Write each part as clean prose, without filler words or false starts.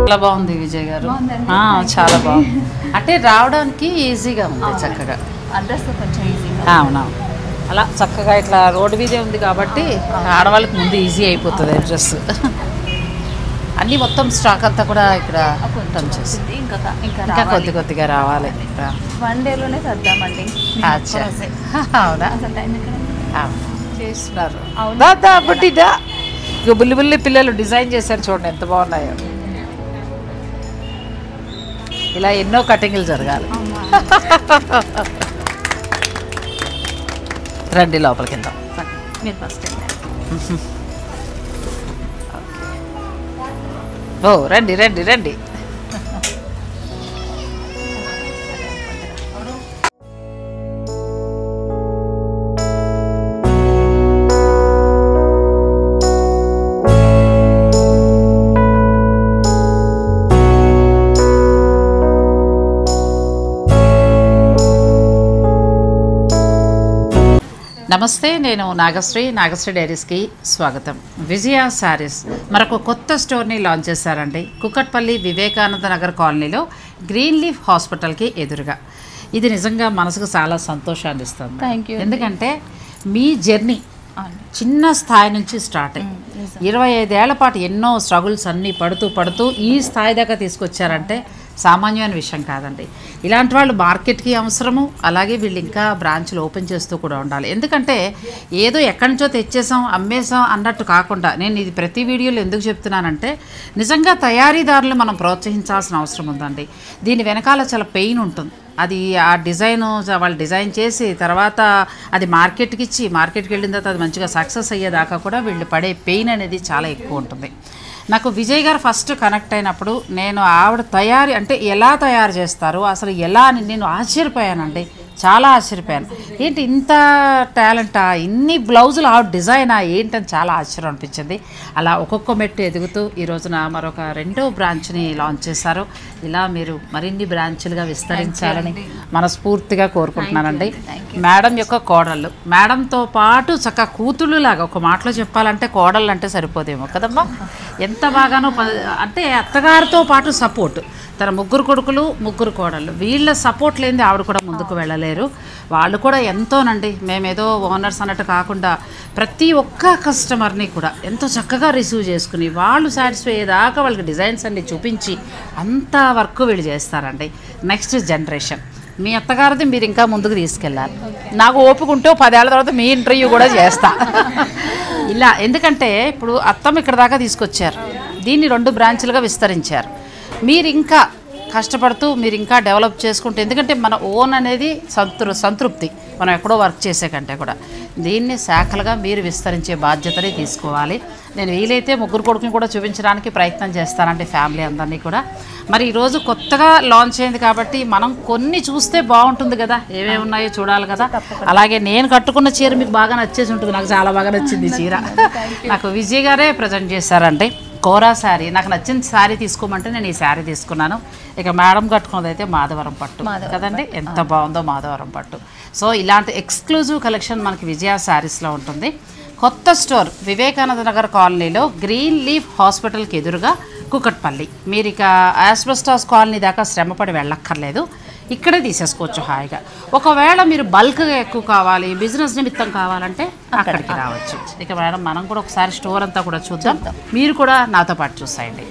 చాలా బాగుంది విజయ్ గారు. చాలా బాగుంది. అంటే రావడానికి ఈజీగా ఉంది, చక్కగా అడ్రస్ కొంచెం ఈజీగా. అవునవును, అలా చక్కగా ఇట్లా రోడ్డు మీదే ఉంది కాబట్టి ఆడవాళ్ళకి ముందు ఈజీ అయిపోతుంది అడ్రస్. అన్నీ మొత్తం స్టాక్ అంతా కూడా ఇక్కడ ఇంకా కొద్ది కొద్దిగా రావాలి. 1 డేలోనే సర్దామండి. అవునా, చేస్తున్నారు. బుట్టిదా ఇక బుల్లి బుల్లి పిల్లలు డిజైన్ చేశారు, చూడండి ఎంత బాగున్నాయో. ఇలా ఎన్నో కటింగ్లు జరగాలి. రండి లోపలికి వెళ్దాం. మీరు ఫస్ట్ ఓ రండి రండి రండి. నమస్తే, నేను నాగశ్రీ డైరీస్కి స్వాగతం. విజయ శారీస్ మరొక కొత్త స్టోర్ని లాంచ్ చేశారండి. కుకట్పల్లి వివేకానంద నగర్ కాలనీలో గ్రీన్ లీఫ్ హాస్పిటల్కి ఎదురుగా. ఇది నిజంగా మనసుకు చాలా సంతోషాన్ని ఇస్తుంది. ఎందుకంటే మీ జర్నీ చిన్న స్థాయి నుంచి స్టార్ట్ అయ్యి 25 ఏళ్ల పాటు ఎన్నో స్ట్రగుల్స్ అన్నీ పడుతూ ఈ స్థాయి దాకా తీసుకొచ్చారంటే సామాన్యమైన విషయం కాదండి. ఇలాంటి వాళ్ళు మార్కెట్కి అవసరము. అలాగే వీళ్ళు ఇంకా బ్రాంచ్లు ఓపెన్ చేస్తూ కూడా ఉండాలి. ఎందుకంటే ఏదో ఎక్కడి నుంచో తెచ్చేసాం అమ్మేసాం అన్నట్టు కాకుండా, నేను ఇది ప్రతి వీడియోలో ఎందుకు చెప్తున్నానంటే నిజంగా తయారీదారులు మనం ప్రోత్సహించాల్సిన అవసరం ఉందండి. దీని వెనకాల చాలా పెయిన్ ఉంటుంది. అది ఆ డిజైను వాళ్ళు డిజైన్ చేసి తర్వాత అది మార్కెట్కి ఇచ్చి మార్కెట్కి వెళ్ళిన తర్వాత అది మంచిగా సక్సెస్ అయ్యేదాకా కూడా వీళ్ళు పడే పెయిన్ అనేది చాలా ఎక్కువ ఉంటుంది. నాకు విజయ్ గారు ఫస్ట్ కనెక్ట్ అయినప్పుడు నేను ఆవిడ తయారీ అంటే ఎలా తయారు చేస్తారు అసలు ఎలా అని నేను ఆశ్చర్యపోయానండి. చాలా ఆశ్చర్యపోయాను. ఏంటి ఇంత టాలెంటా, ఇన్ని బ్లౌజులు ఆవిడ డిజైనా ఏంటని చాలా ఆశ్చర్యం అనిపించింది. అలా ఒక్కొక్క మెట్టు ఎదుగుతూ ఈ రోజున మరొక 2వ బ్రాంచ్ని లాంచ్ చేశారు. ఇలా మీరు మరిన్ని బ్రాంచ్లుగా విస్తరించాలని మనస్ఫూర్తిగా కోరుకుంటున్నానండి. మేడం యొక్క కోడళ్ళు, మేడంతో పాటు చక్కగా కూతుళ్ళు లాగా, ఒక మాటలో చెప్పాలంటే కోడళ్ళు అంటే సరిపోదేమో కదమ్మా. ఎంత బాగానో అంటే అత్తగారితో పాటు సపోర్ట్. తన 3 కొడుకులు 3 కోడళ్ళు, వీళ్ళ సపోర్ట్ లేనిది ఆవిడ కూడా ముందుకు వెళ్ళలేరు. వాళ్ళు కూడా ఎంతోనండి, మేమేదో ఓనర్స్ అన్నట్టు కాకుండా ప్రతి ఒక్క కస్టమర్ని కూడా ఎంతో చక్కగా రిసీవ్ చేసుకుని వాళ్ళు సాటిస్ఫై అయ్యేదాకా వాళ్ళకి డిజైన్స్ అన్ని చూపించి అంత వర్క్ వీళ్ళు చేస్తారండి. నెక్స్ట్ జనరేషన్ మీ అత్తగారిది మీరు ఇంకా ముందుకు తీసుకెళ్ళాలి. నాకు ఓపిక ఉంటే 10 ఏళ్ల తర్వాత మీ ఇంటర్వ్యూ కూడా చేస్తా ఇలా. ఎందుకంటే ఇప్పుడు అత్తమ్మ ఇక్కడ దాకా తీసుకొచ్చారు, దీన్ని 2 బ్రాంచ్లుగా విస్తరించారు. మీరు ఇంకా కష్టపడుతూ మీరు ఇంకా డెవలప్ చేసుకుంటే, ఎందుకంటే మన ఓన్ అనేది సంతృప్తి మనం ఎక్కడో వర్క్ చేసే కంటే కూడా దీన్ని శాఖలుగా మీరు విస్తరించే బాధ్యతని తీసుకోవాలి. నేను వీలైతే 3 కొడుకుని కూడా చూపించడానికి ప్రయత్నం చేస్తానండి, ఫ్యామిలీ అందరినీ కూడా. మరి ఈరోజు కొత్తగా లాంచ్ అయింది కాబట్టి మనం కొన్ని చూస్తే బాగుంటుంది కదా, ఏమేమి ఉన్నాయో చూడాలి కదా. అలాగే నేను కట్టుకున్న చీర మీకు బాగా నచ్చేసి ఉంటుంది, నాకు చాలా బాగా నచ్చింది చీర. నాకు విజయ్ గారే ప్రజెంట్ చేశారండి. కోరా శారీ నాకు నచ్చిన శారీ తీసుకోమంటే నేను ఈ శారీ తీసుకున్నాను. ఇక మేడం కట్టుకున్నది అయితే మాధవరం పట్టు కదండి, ఎంత బాగుందో మాధవరం పట్టు. సో ఇలాంటి ఎక్స్క్లూజివ్ కలెక్షన్ మనకి విజయ శారీస్లో ఉంటుంది. కొత్త స్టోర్ వివేకానంద నగర్ కాలనీలో గ్రీన్ లీఫ్ హాస్పిటల్కి ఎదురుగా కుకట్పల్లి. మీరు ఇక ఆస్బెస్టాస్ కాలనీ దాకా శ్రమపడి వెళ్ళక్కర్లేదు, ఇక్కడే తీసేసుకోవచ్చు హాయిగా. ఒకవేళ మీరు బల్క్గా ఎక్కువ కావాలి, బిజినెస్ నిమిత్తం కావాలంటే అక్కడికి రావచ్చు. ఇక మేడం మనం కూడా ఒకసారి స్టోర్ అంతా కూడా చూద్దాం, మీరు కూడా నాతో పాటు చూసేయండి.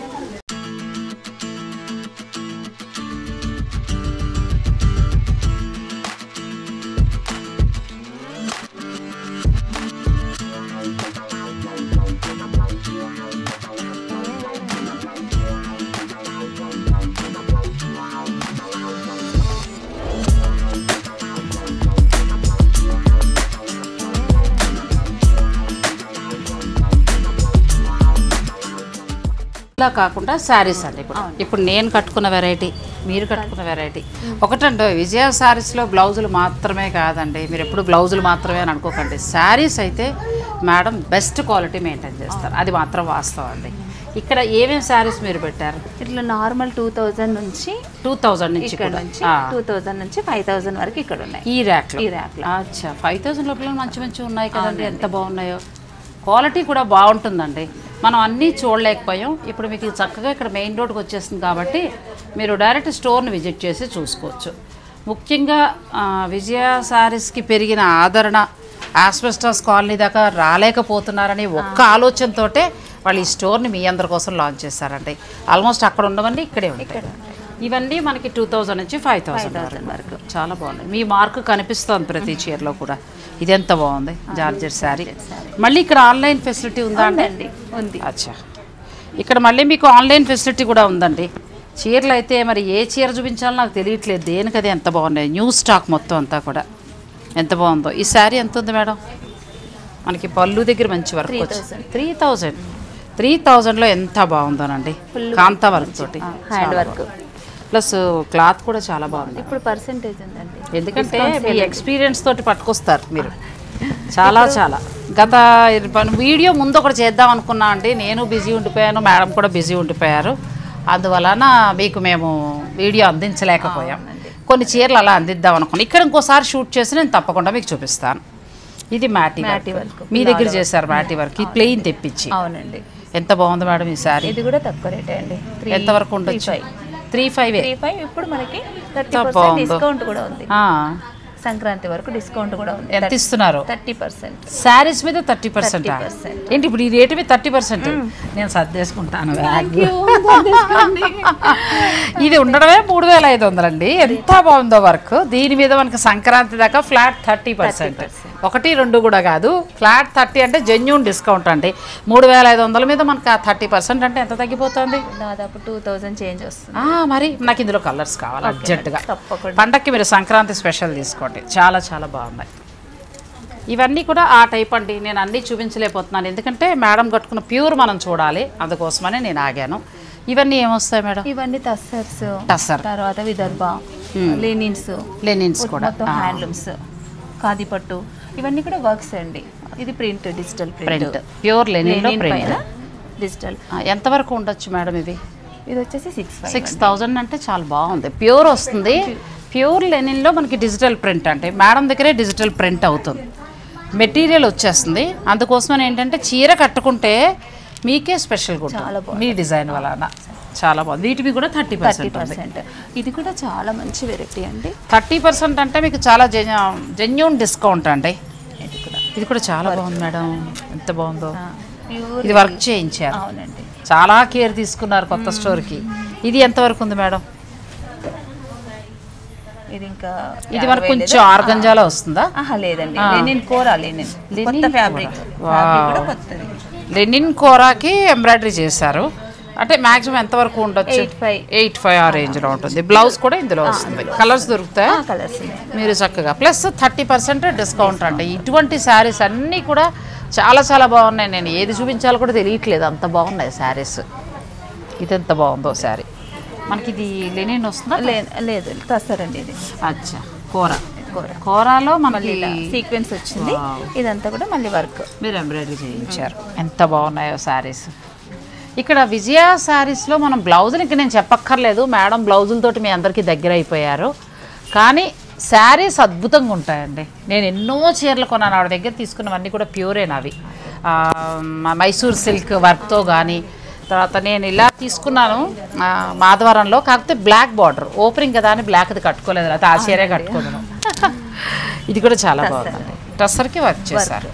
ఇలా కాకుండా శారీస్ అండి. ఇప్పుడు నేను కట్టుకున్న వెరైటీ, మీరు కట్టుకున్న వెరైటీ ఒకటండి. విజయ శారీస్లో బ్లౌజులు మాత్రమే కాదండి, మీరు ఎప్పుడు బ్లౌజులు మాత్రమే అని అనుకోకండి. శారీస్ అయితే మేడం బెస్ట్ క్వాలిటీ మెయింటైన్ చేస్తారు, అది మాత్రం వాస్తవం అండి. ఇక్కడ ఏమేమి శారీస్ మీరు పెట్టారు? ఇట్లా నార్మల్ 2000 నుంచి 2000 నుంచి 2000 నుంచి 5000 వరకు ఇక్కడ ఉన్నాయి ఈ ర్యాక్లో. అచ్చా, 5000 లోపల మంచి మంచి ఉన్నాయి కదండి, ఎంత బాగున్నాయో. క్వాలిటీ కూడా బాగుంటుందండి. మనం అన్నీ చూడలేకపోయాం. ఇప్పుడు మీకు చక్కగా ఇక్కడ మెయిన్ రోడ్కి వచ్చేస్తుంది కాబట్టి మీరు డైరెక్ట్ స్టోర్ని విజిట్ చేసి చూసుకోవచ్చు. ముఖ్యంగా విజయ శారీస్కి పెరిగిన ఆదరణ ఆస్బెస్టాస్ కాలనీ దాకా రాలేకపోతున్నారని ఒక్క ఆలోచనతోటే వాళ్ళు ఈ స్టోర్ని మీ అందరి కోసం లాంచ్ చేశారండి. ఆల్మోస్ట్ అక్కడ ఉండవన్నీ ఇక్కడే ఉంటాయి. ఇవన్నీ మనకి 2000 నుంచి 5000 వరకు చాలా బాగున్నాయి. మీ మార్క్ కనిపిస్తుంది ప్రతి చీరలో కూడా. ఇది ఎంత బాగుంది జార్జెట్ శారీ. మళ్ళీ ఇక్కడ ఆన్లైన్ ఫెసిలిటీ ఉందా అండి? ఉంది. అచ్చా, ఇక్కడ మళ్ళీ మీకు ఆన్లైన్ ఫెసిలిటీ కూడా ఉందండి. చీరలు అయితే మరి ఏ చీర చూపించాలో నాకు తెలియట్లేదు. దేనికది ఎంత బాగున్నాయి. న్యూ స్టాక్ మొత్తం అంతా కూడా ఎంత బాగుందో. ఈ శారీ ఎంత ఉంది మేడం? మనకి పళ్ళు దగ్గర మంచి వర్క్ వచ్చింది. 3000లో ఎంత బాగుందోనండి. కాంతా వర్క్ తోటి హ్యాండ్ వర్క్ ప్లస్ క్లాత్ కూడా చాలా బాగుంది. ఇప్పుడు పర్సెంటేజ్ ఉందండి, ఎందుకంటే మీ ఎక్స్పీరియన్స్ తోటి పట్టుకొస్తారు మీరు. చాలా చాలా గత వీడియో ముందు ఒకటి చేద్దాం అనుకున్నా అండి. నేను బిజీ ఉండిపోయాను, మేడం కూడా బిజీ ఉండిపోయారు. అందువలన మీకు మేము వీడియో అందించలేకపోయాం. కొన్ని చీరలు అలా అందిద్దాం అనుకున్నాను. ఇక్కడ ఇంకోసారి షూట్ చేసి నేను తప్పకుండా మీకు చూపిస్తాను. ఇది మ్యాటీ వర్క్ మీ దగ్గర చేశారు. మ్యాటీ వర్క్ ఈ ప్లెయిన్ తెప్పించి. అవునండి. ఎంత బాగుంది మేడం ఈ శారీ. ఇది కూడా తక్కువ రేటే అండి. ఎంతవరకు ఉండొచ్చు? 35. ఇప్పుడు మనకి 30% డిస్కౌంట్ కూడా ఉంది. సంక్రాంతి వరకు డిస్కౌంట్ కూడా ఉంది. ఎంత ఇస్తున్నారు? 30%. శారీస్ మీద 30%. ఏంటి ఇప్పుడు ఈ రేటు మీద 30%? నేను సర్దేసుకుంటాను. ఇది ఉండడమే 3500 అండి. ఎంత బాగుందో వర్క్. దీని మీద మనకి సంక్రాంతి దాకా ఫ్లాట్ 30%. 1, 2 కూడా కాదు, ఫ్లాట్ 30 అంటే జెన్యూన్ డిస్కౌంట్ అండి. 3500 మీద మనకి 30% అంటే ఎంత తగ్గిపోతుంది? దాదాపు 2000 చేంజ్ వస్తుంది. మరి నాకు ఇందులో కలర్స్ కావాలి అర్జెంటుగా. పండక్కి మీరు సంక్రాంతి స్పెషల్ తీసుకోండి. చాలా చాలా బాగున్నాయి. ఇవన్నీ కూడా ఆ టైప్ అండి. నేను అన్నీ చూపించలేకపోతున్నాను ఎందుకంటే మేడం కట్టుకున్న ప్యూర్ మనం చూడాలి, అందుకోసమనే నేను ఆగాను. ఇవన్నీ ఏమొస్తాయి మేడం? ఇవన్నీ టస్సర్, తర్వాత విదర్భ, లెనిన్స్ కూడా, హ్యాండ్లూమ్స్, ఖాదీ పట్టు, ఇవన్నీ కూడా వర్క్స్ అండి. ఇది print, digital print, pure linen print digital. ఎంతవరకు ఉండొచ్చు మేడం ఇది? ఇది వచ్చేసి 6000 అంటే చాలా బాగుంది. ప్యూర్ వస్తుంది. ప్యూర్ లెనిన్లో మనకి డిజిటల్ ప్రింట్ అంటే మేడం దగ్గరే డిజిటల్ ప్రింట్ అవుతుంది. మెటీరియల్ వచ్చేస్తుంది. అందుకోసమని ఏంటంటే చీర కట్టుకుంటే మీకే స్పెషల్ కూడా మీ డిజైన్ వలన చాలా బాగుంది. వీటివి కూడా 30%. ఇది కూడా చాలా మంచి వెరైటీ అండి. 30% అంటే మీకు చాలా జెన్యూన్ డిస్కౌంట్ అండి. ఇది కూడా చాలా బాగుంది మేడం. ఎంత బాగుందో. ఇది వర్క్ చేయించారు. అవునండి. చాలా కేర్ తీసుకున్నారు కొత్త స్టోర్కి. ఇది ఎంతవరకు ఉంది మేడం? ఇది మనకు కొంచెం ఆర్గంజాలో వస్తుందా? లేదండి, లెనిన్ కోరా, కొత్త ఫ్యాబ్రిక్. లెనిన్ కోరాకి ఎంబ్రాయిడరీ చేశారు. అంటే మ్యాక్సిమం ఎంతవరకు ఉండొచ్చు? 85 ఆ రేంజ్లో ఉంటుంది. బ్లౌజ్ కూడా ఇందులో వస్తుంది. కలర్స్ దొరుకుతాయి మీరు చక్కగా. ప్లస్ 30% డిస్కౌంట్ అండి. ఇటువంటి శారీస్ అన్నీ కూడా చాలా చాలా బాగున్నాయి. నేను ఏది చూపించాలో కూడా తెలియట్లేదు, అంత బాగున్నాయి శారీస్. ఇది ఎంత బాగుందో శారీ. మనకి ఇది లెనిన్ వస్తుందా? లేదు, టస్సర్ ఇది. అచ్చా, కోరాలో మనకి సీక్వెన్స్ వచ్చింది. ఇదంతా కూడా మళ్ళీ వర్క్ మీరు ఎంబ్రాయిడరీ చేయించారు. ఎంత బాగున్నాయో శారీస్. ఇక్కడ విజయ శారీస్లో మనం బ్లౌజులు ఇంకా నేను చెప్పక్కర్లేదు. మేడం బ్లౌజులతోటి మీ అందరికీ దగ్గర అయిపోయారు. కానీ శారీస్ అద్భుతంగా ఉంటాయండి. నేను ఎన్నో చీరలు కొన్నాను ఆవిడ దగ్గర. తీసుకున్నవన్నీ కూడా ప్యూరేనవి. మైసూర్ సిల్క్ వర్క్తో కానీ, తర్వాత నేను ఇలా తీసుకున్నాను మాధవరంలో. కాకపోతే బ్లాక్ బార్డర్ ఓపెనింగ్ కదా అని బ్లాక్ అది కట్టుకోలేదు, అయితే ఆ చీరే కట్టుకోను. ఇది కూడా చాలా బాగుందండి. టస్సర్కి వర్క్ చేశారు.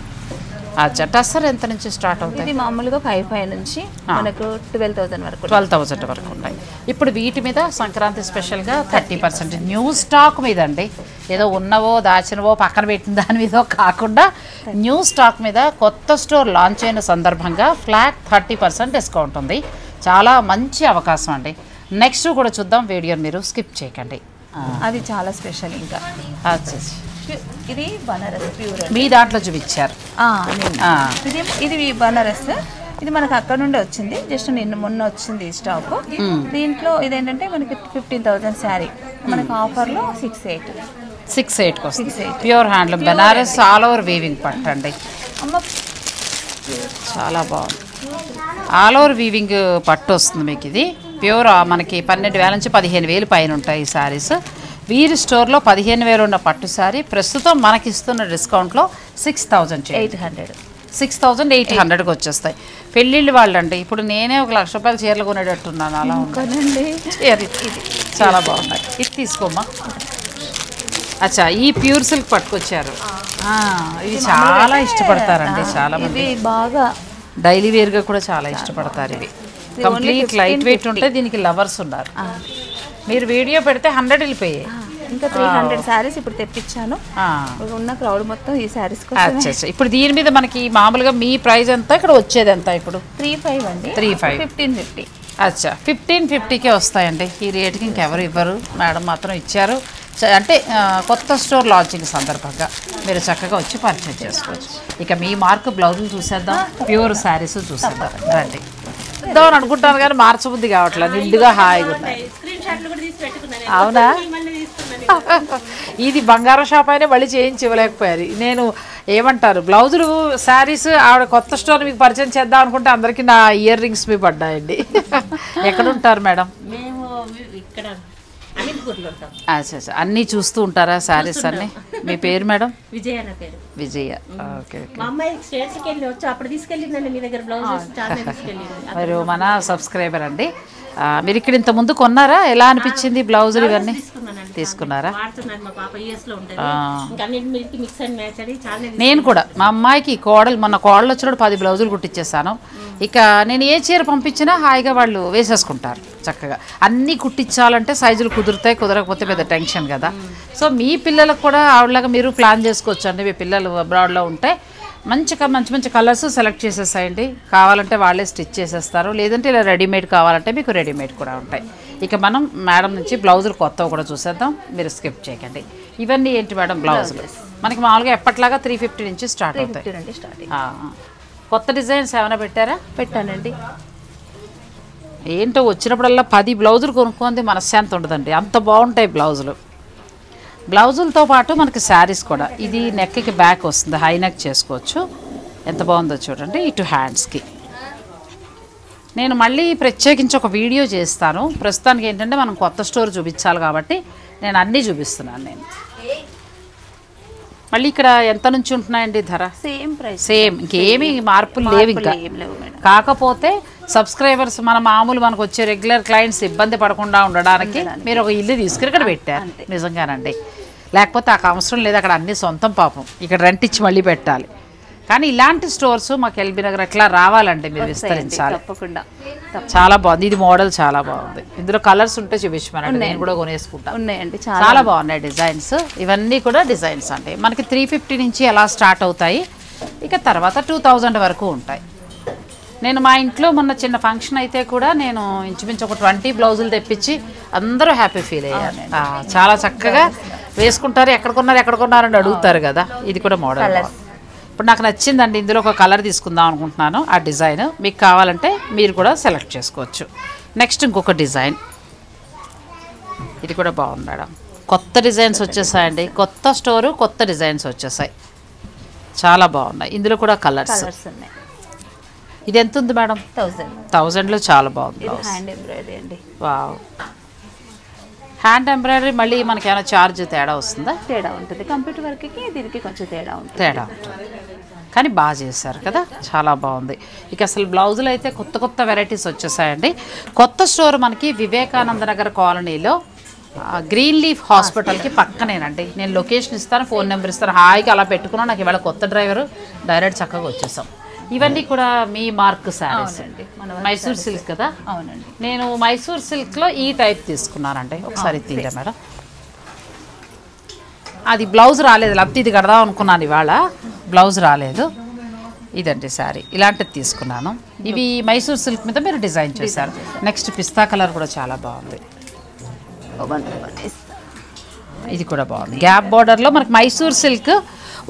అచ్చా, టస్సర్ ఎంత నుంచి స్టార్ట్ అవుతుంది? ఇది మామూలుగా 5 నుంచి మనకు 12,000 వరకు ఉంటాయి. ఇప్పుడు వీటి మీద సంక్రాంతి స్పెషల్గా 30% న్యూ స్టాక్ మీద అండి. ఏదో ఉన్నవో దాచినవో పక్కన పెట్టిన దాని మీద కాకుండా న్యూ స్టాక్ మీద కొత్త స్టోర్ లాంచ్ అయిన సందర్భంగా ఫ్లాట్ 30% డిస్కౌంట్ ఉంది. చాలా మంచి అవకాశం అండి. నెక్స్ట్ కూడా చూద్దాం, వీడియోని మీరు స్కిప్ చేయకండి. అది చాలా స్పెషల్. ఇంకా ఇది బనారస్ ప్యూర్ మీ దాంట్లో చూపించారు. ఇది బనారస్. ఇది మనకు అక్కడ నుండి వచ్చింది. జస్ట్ మొన్న వచ్చింది స్టాక్. దీంట్లో ఇదేంటంటే మనకి 15,000 శారీ మనకు ఆఫర్లో 6,800 వస్తుంది. Pure handloom Banaras all over weaving పట్టండి. చాలా బాగుంది. ఆల్ ఓవర్ వీవింగ్ పట్టు వస్తుంది మీకు. ఇది ప్యూర్ మనకి 12,000 నుంచి 15,000 పైన ఉంటాయి ఈ శారీస్. వీరి స్టోర్లో 15,000 ఉన్న పట్టు శారీ ప్రస్తుతం మనకి ఇస్తున్న డిస్కౌంట్లో 6,800. 6800కి వచ్చేస్తాయి. పెళ్ళిళ్ళు వాళ్ళండి, ఇప్పుడు నేనే ఒక ₹1,00,000 చీరలు కొనేటట్టున్నాను అలా కొనండి. చీరలు ఇది చాలా బాగున్నాయి. ఇది తీసుకోమ్మా. అచ్చా, ఈ ప్యూర్ సిల్క్ పట్టుకొచ్చారు. ఇవి చాలా ఇష్టపడతారండి చాలా మంది, బాగా డైలీ వేర్గా కూడా చాలా ఇష్టపడతారు. ఇవి కంప్లీట్ లైట్ వెయిట్ ఉంటే దీనికి లవర్స్ ఉన్నారు. మీరు వీడియో పెడితే 100 వెళ్ళిపోయాయి. ఇంకా 300 శారీస్ ఇప్పుడు తెప్పించాను. ఉన్న క్రౌడ్ మొత్తం ఈ శారీస్ కోసం. ఇప్పుడు దీని మీద మనకి మామూలుగా మీ ప్రైస్ ఎంత, ఇక్కడ వచ్చేది ఎంత? ఇప్పుడు 35 అండి. 1550. అచ్చా, 1550కే వస్తాయండి. ఈ రేటుకి ఇంకెవరు ఇవ్వరు, మేడం మాత్రం ఇచ్చారు. అంటే కొత్త స్టోర్ లాంచింగ్ సందర్భంగా మీరు చక్కగా వచ్చి పర్చేజ్ చేసుకోవచ్చు. ఇక మీ మార్క్ బ్లౌజులు చూసేద్దాం, ప్యూర్ శారీస్ చూసేద్దాం రండి. ఇద్దామని అనుకుంటాను కానీ మార్చబుద్ధి కావట్లేదు, నిండుగా హాయిగా ఉన్నాయి. అవునా, ఇది బంగారం షాప్ అయినా మళ్ళీ చేయించి ఇవ్వలేకపోయారు. నేను ఏమంటారు, బ్లౌజులు శారీస్ ఆవిడ కొత్త స్టోర్ మీకు పరిచయం చేద్దాం అనుకుంటే అందరికీ నా ఇయర్ రింగ్స్ మీ పడ్డాయండి. ఎక్కడ ఉంటారు మేడం? అన్నీ చూస్తూ ఉంటారా శారీస్ అన్ని? మీ పేరు మేడం? విజయ నా పేరు. విజయ. ఓకే. మా అమ్మాయి స్టేట్స్కి వెళ్ళి వచ్చి అప్పుడు తీసుకెళ్ళిందండి మీ దగ్గర బ్లౌజెస్ చాలా తీసుకెళ్ళింది. మీరు మన సబ్స్క్రైబర్ అండి. మీరు ఇక్కడ ఇంత ముందు కొన్నారా? ఎలా అనిపించింది బ్లౌజులు ఇవన్నీ? తీసుకున్నారా? నేను కూడా మా అమ్మాయికి మొన్న కోడలు వచ్చినప్పుడు 10 బ్లౌజులు కుట్టించేసాను. ఇక నేను ఏ చీర పంపించినా హాయిగా వాళ్ళు వేసేసుకుంటారు చక్కగా. అన్నీ కుట్టించాలంటే సైజులు కుదురుతాయి, కుదరకపోతే పెద్ద టెన్షన్ కదా. సో మీ పిల్లలకు కూడా ఆవిడలాగా మీరు ప్లాన్ చేసుకోవచ్చు అండి. మీ పిల్లలు అబ్రాడ్లో ఉంటే మంచి మంచి కలర్స్ సెలెక్ట్ చేసేసాయండి. కావాలంటే వాళ్ళే స్టిచ్ చేసేస్తారు, లేదంటే ఇలా రెడీమేడ్ కావాలంటే మీకు రెడీమేడ్ కూడా ఉంటాయి. ఇక మనం మేడం నుంచి బ్లౌజులు కొత్తవి కూడా చూసేద్దాం, మీరు స్కిప్ చేయకండి. ఇవన్నీ ఏంటి మేడం బ్లౌజులు? మనకి మామూలుగా ఎప్పట్లాగా 350 నుంచి స్టార్ట్ అవుతాయి. కొత్త డిజైన్స్ ఏమైనా పెట్టారా? పెట్టానండి. ఏంటో వచ్చినప్పుడల్లా 10 బ్లౌజులు కొనుక్కుంది మనశ్శాంతి ఉండదండి, అంత బాగుంటాయి బ్లౌజులు. బ్లౌజులతో పాటు మనకి శారీస్ కూడా. ఇది నెక్కి బ్యాక్ వస్తుంది, హై నెక్ చేసుకోవచ్చు. ఎంత బాగుందో చూడండి. ఇటు హ్యాండ్స్కి నేను మళ్ళీ ప్రత్యేకించి ఒక వీడియో చేస్తాను. ప్రస్తుతానికి ఏంటంటే మనం కొత్త స్టోర్ చూపించాలి కాబట్టి నేను అన్నీ చూపిస్తున్నాను. నేను మళ్ళీ ఇక్కడ ఎంత నుంచి ఉంటున్నాయండి ధర? సేమ్ ప్రైస్, సేమ్, ఇంకేమీ మార్పులు లేవు ఇంకా. కాకపోతే సబ్స్క్రైబర్స్ మనకు వచ్చే రెగ్యులర్ క్లయింట్స్ ఇబ్బంది పడకుండా ఉండడానికి మీరు ఒక ఇల్లు తీసుకుని ఇక్కడ పెట్టారు. నిజంగానండి, లేకపోతే ఆ అవసరం లేదు. అక్కడ అన్ని సొంతం పాపం, ఇక్కడ రెంట్ ఇచ్చి మళ్ళీ పెట్టాలి. కానీ ఇలాంటి స్టోర్స్ మాకు ఎల్బీ నగర్ ఎట్లా రావాలంటే మీరు విస్తరించాలి. తప్పకుండా. చాలా బాగుంది, ఇది మోడల్ చాలా బాగుంది. ఇందులో కలర్స్ ఉంటే చూపించమనండి, నేను కూడా కొనేసుకుంటాను. ఉన్నాయండి, చాలా బాగున్నాయి డిజైన్స్. ఇవన్నీ కూడా డిజైన్స్ అండి. మనకి 350 నుంచి ఎలా స్టార్ట్ అవుతాయి, ఇక తర్వాత 2000 వరకు ఉంటాయి. నేను మా ఇంట్లో మొన్న చిన్న ఫంక్షన్ అయితే కూడా నేను ఇంచుమించు ఒక 20 బ్లౌజులు తెప్పించి అందరూ హ్యాపీ ఫీల్ అయ్యారు. చాలా చక్కగా వేసుకుంటారు. ఎక్కడ కొన్నారని అడుగుతారు కదా. ఇది కూడా మోడల్ ఇప్పుడు నాకు నచ్చిందండి. ఇందులో ఒక కలర్ తీసుకుందాం అనుకుంటున్నాను. ఆ డిజైన్ మీకు కావాలంటే మీరు కూడా సెలెక్ట్ చేసుకోవచ్చు. నెక్స్ట్ ఇంకొక డిజైన్, ఇది కూడా బాగుంది మేడం. కొత్త డిజైన్స్ వచ్చేసాయండి, కొత్త స్టోరు, కొత్త డిజైన్స్ వచ్చేసాయి, చాలా బాగున్నాయి. ఇందులో కూడా కలర్స్ ఉన్నాయి. ఇది ఎంత ఉంది మేడం? 1000లో చాలా బాగుంది. హ్యాండ్ ఎంబ్రాయిడరీ అండి. Wow, hand embroidery. మళ్ళీ మనకి ఏమైనా ఛార్జ్ తేడా వస్తుందా? తేడా ఉంటుంది, కంప్యూటర్ వర్క్కి దీనికి కొంచెం తేడా ఉంటుంది. కానీ బాగా చేశారు కదా, చాలా బాగుంది. ఇక అసలు బ్లౌజులు అయితే కొత్త వెరైటీస్ వచ్చేసాయండి. కొత్త స్టోర్ మనకి వివేకానంద నగర్ కాలనీలో గ్రీన్ లీఫ్ హాస్పిటల్కి పక్కనేనండి. నేను లొకేషన్ ఇస్తాను, ఫోన్ నెంబర్ ఇస్తాను, హాయిగా అలా పెట్టుకున్నాను. నాకు ఇవాళ కొత్త డ్రైవరు డైరెక్ట్ చక్కగా వచ్చేసాం. ఇవన్నీ కూడా మీ మార్క్ శారీస్ అండి, మైసూర్ సిల్క్ కదా. అవునండి, నేను మైసూర్ సిల్క్లో ఈ టైప్ తీసుకున్నానండి. ఒకసారి తీయ మేడం. అది బ్లౌజ్ రాలేదు, లేకపోతే ఇది కడదాం అనుకున్నాను, ఇవాళ బ్లౌజ్ రాలేదు. ఇదండి శారీ, ఇలాంటిది తీసుకున్నాను. ఇవి మైసూర్ సిల్క్ మీద మీరు డిజైన్ చేశారు. నెక్స్ట్ పిస్తా కలర్ కూడా చాలా బాగుంది. ఇది కూడా బాగుంది, గ్యాప్ బార్డర్లో మనకి మైసూర్ సిల్క్.